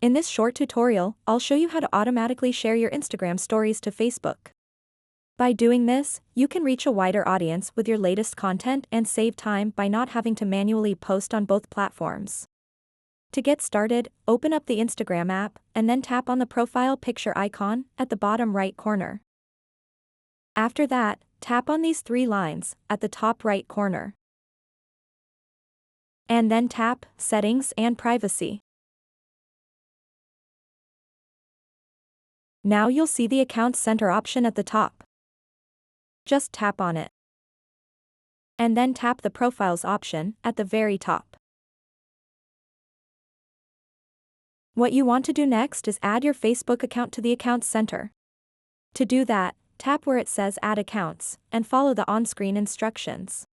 In this short tutorial, I'll show you how to automatically share your Instagram stories to Facebook. By doing this, you can reach a wider audience with your latest content and save time by not having to manually post on both platforms. To get started, open up the Instagram app and then tap on the profile picture icon at the bottom right corner. After that, tap on these three lines at the top right corner. And then tap Settings and Privacy. Now you'll see the Account Center option at the top. Just tap on it. And then tap the Profiles option at the very top. What you want to do next is add your Facebook account to the Account Center. To do that, tap where it says Add Accounts and follow the on-screen instructions.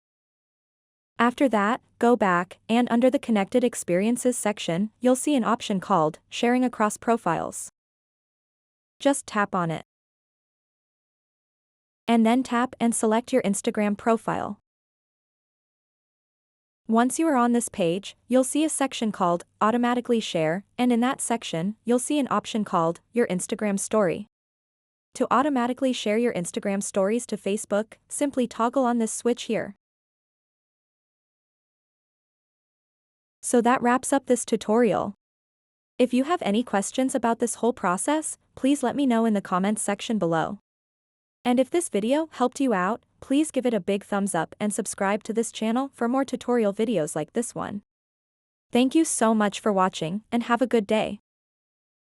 After that, go back, and under the Connected Experiences section, you'll see an option called Sharing Across Profiles. Just tap on it. And then tap and select your Instagram profile. Once you are on this page, you'll see a section called Automatically Share, and in that section, you'll see an option called Your Instagram Story. To automatically share your Instagram stories to Facebook, simply toggle on this switch here. So that wraps up this tutorial. If you have any questions about this whole process, please let me know in the comments section below. And if this video helped you out, please give it a big thumbs up and subscribe to this channel for more tutorial videos like this one. Thank you so much for watching and have a good day.